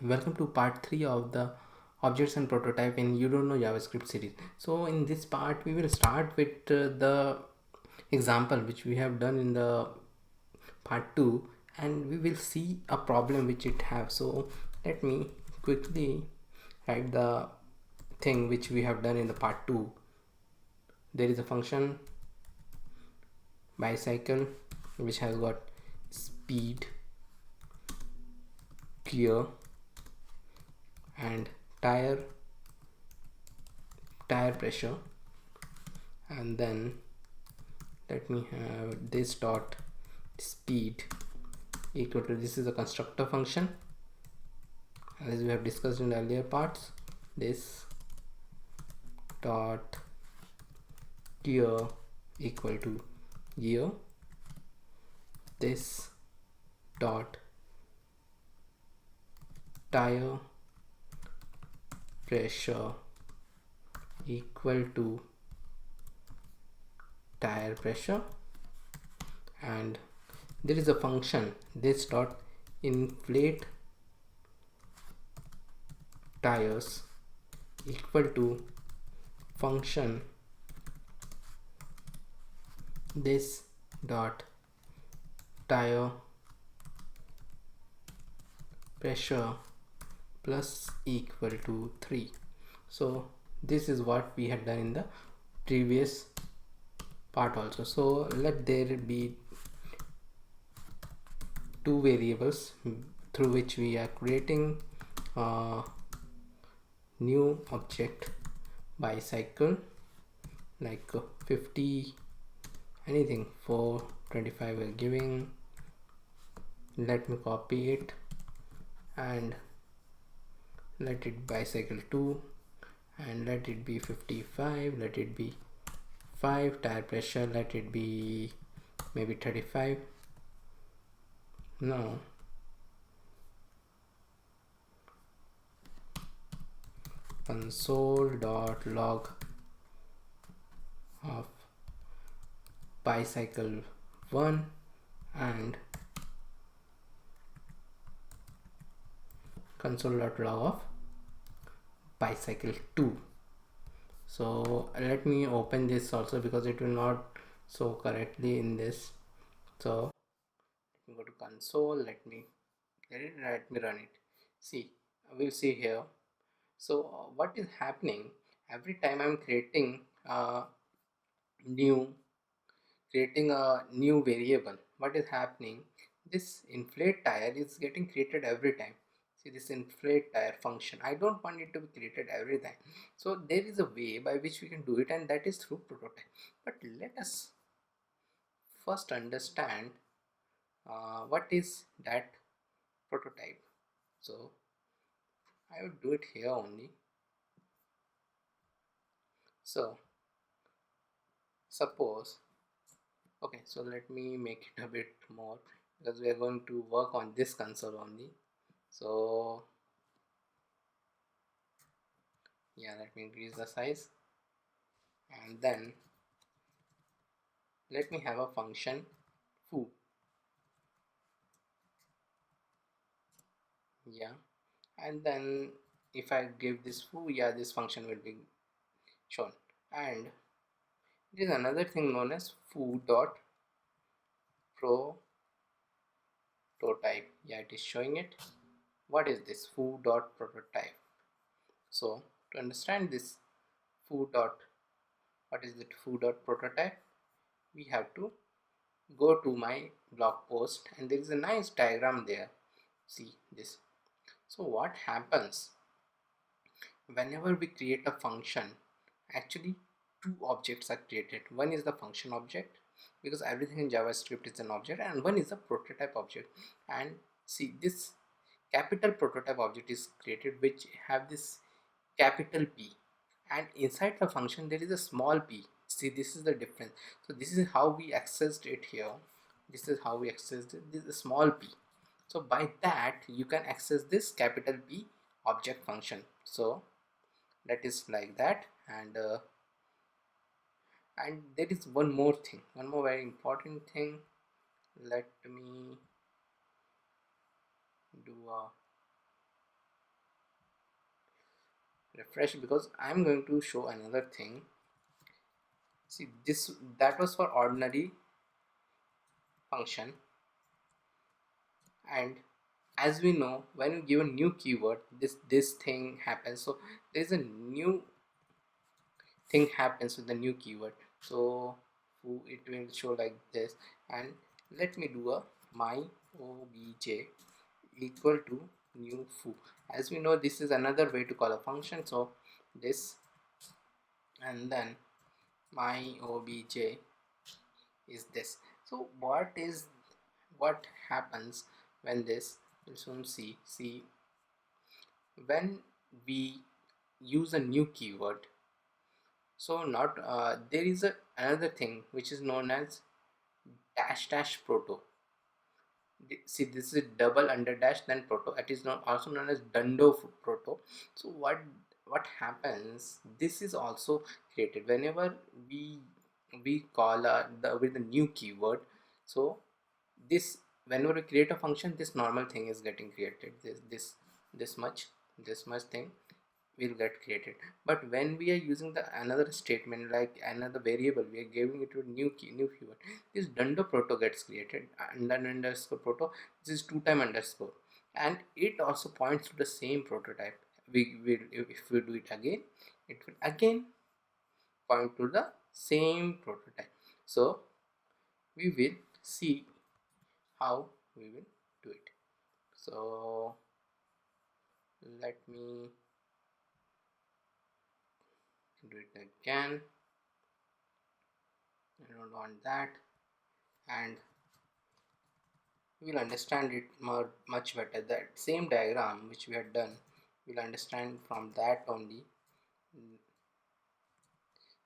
welcome to part 3 of the objects and prototype in You Don't Know JavaScript series. So in this part we will start with the example which we have done in the part 2, and we will see a problem which it have. So let me quickly write the thing which we have done in the part 2. There is a function bicycle which has got speed, clear, and tire pressure, and then let me have this dot speed equal to, this is a constructor function as we have discussed in the earlier parts, this dot gear equal to gear, this dot tire pressure equal to tire pressure, and there is a function this dot inflate tires equal to function this dot tire pressure plus equal to 3. So this is what we had done in the previous part also. So let there be two variables through which we are creating a new object bicycle, like 50 anything for 25 we're giving. Let me copy it and let it bicycle 2, and let it be 55, let it be 5, tire pressure let it be maybe 35. Now console.log of bicycle 1 and console.log of bicycle 2. So let me open this also because it will not show correctly in this. So let me go to console, let me get it, let me run it. See, we'll see here. So what is happening every time I'm creating new a new variable, what is happening, this inflate tire is getting created every time. See this inflate tire function, I don't want it to be created every time. So there is a way by which we can do it, and that is through prototype. But let us first understand what is that prototype. So I would do it here only. So suppose, okay, so let me make it a bit more because we are going to work on this console only. So yeah, let me increase the size, and then let me have a function foo. Yeah, and then if I give this foo, yeah, this function will be shown. And there is another thing known as foo dot prototype. Yeah, it is showing it. What is this foo dot prototype? So to understand this foo dot, what is the foo dot prototype, we have to go to my blog post, and there is a nice diagram there. See this. So what happens whenever we create a function, actually two objects are created. One is the function object, because everything in JavaScript is an object, and one is the prototype object. And see, this capital prototype object is created which have this capital P, and inside the function there is a small p. See, this is the difference. So this is how we accessed it here. This is how we accessed it. This is a small p. So by that you can access this capital P object function. So that is like that. And there is one more thing, one more very important thing. Let me do a refresh, because I'm going to show another thing. See, this, that was for ordinary function, and as we know, when you give a new keyword, this thing happens. So there's a new thing happens with the new keyword. So it will show like this, and let me do a my obj equal to new foo. As we know, this is another way to call a function. So this, and then my obj is this. So what happens when this, we'll soon see when we use a new keyword. So not there is another thing which is known as dash dash proto. See, this is double under dash then proto. It is also known as dundo proto. So what happens, this is also created whenever we call with the new keyword. So this, whenever we create a function, this normal thing is getting created, this much, this much thing will get created. But when we are using the another statement, like another variable, we are giving it to a new key, new keyword, this dundo proto gets created, and then underscore proto, this is 2 time underscore, and it also points to the same prototype. We will, if we do it again, it will again point to the same prototype. So we will see how we will do it. So let me do it again. I don't want that, and we'll understand it much better. That same diagram which we had done, we'll understand from that only.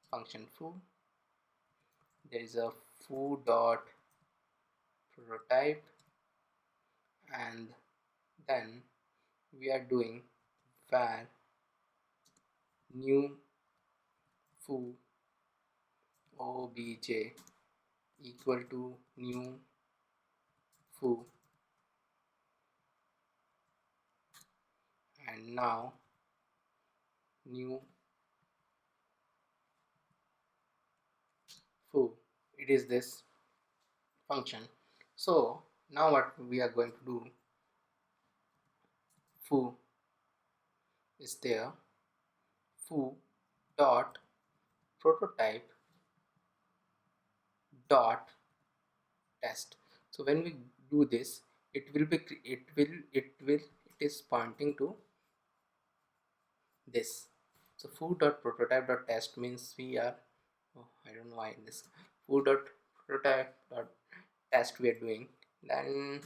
Function foo, there is a foo dot prototype, and then we are doing var new foo obj equal to new foo, and now new foo, it is this function. So now what we are going to do, foo is there, foo dot prototype dot test. So when we do this, it will be it is pointing to this. So foo dot prototype dot test means we are, oh, I don't know why this foo dot prototype dot test we are doing. Then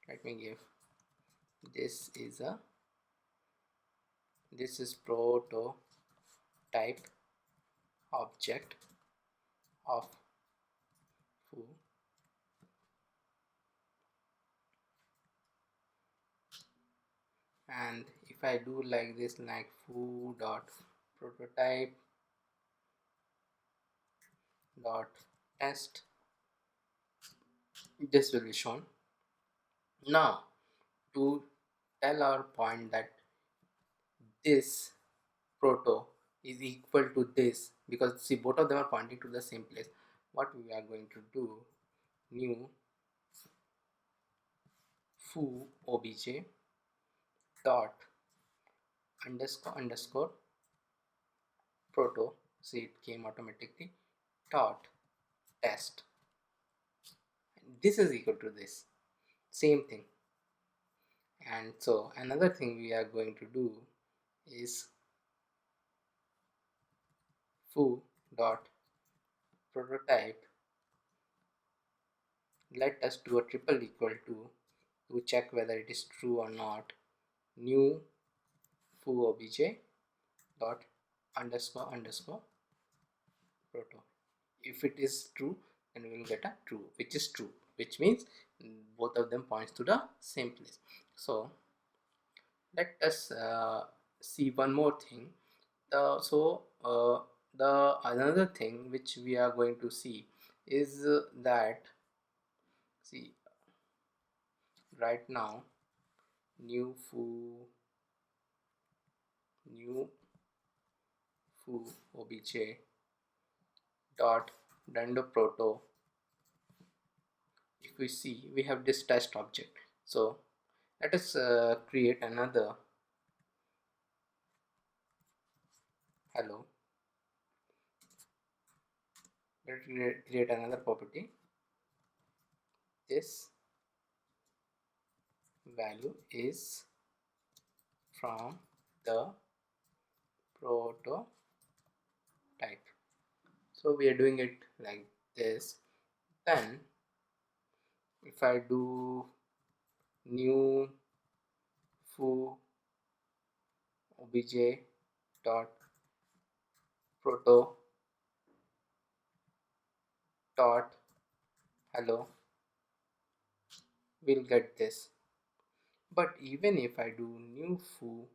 let me give, this is a, this is prototype object of foo, and if I do like this, like foo dot prototype dot test, this will be shown. Now to tell our point that this proto is equal to this, because see, both of them are pointing to the same place, what we are going to do, new foo obj dot underscore proto, see it came automatically, dot test, this is equal to this, same thing. And so another thing we are going to do is foo dot prototype, let us do a triple equal to check whether it is true or not, new foo obj dot underscore proto. If it is true, then we will get a true, which is true, which means both of them points to the same place. So let us see one more thing. The another thing which we are going to see is that, see, right now new foo new foo obj dot render proto. If we see, we have this test object. So let us create another hello. Let's create another property. This value is from the prototype. So we are doing it like this. Then if I do new foo obj dot proto dot hello, we'll get this. But even if I do new foo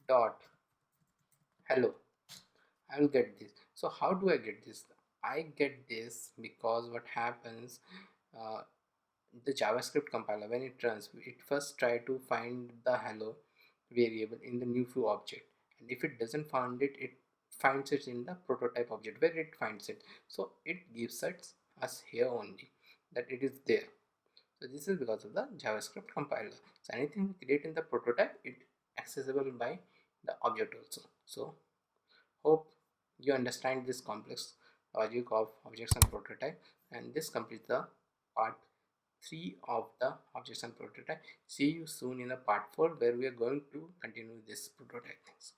dot hello, I will get this. So how do I get this? I get this because what happens, uh, the JavaScript compiler, when it runs, it first try to find the hello variable in the new foo object, and if it doesn't find it, it finds it in the prototype object where it finds it. So it gives us here only that it is there. So this is because of the JavaScript compiler. So anything we create in the prototype, it accessible by the object also. So hope you understand this complex logic of objects and prototype, and this completes the part 3 of the objects and prototype. See you soon in the part 4 where we are going to continue this prototype things.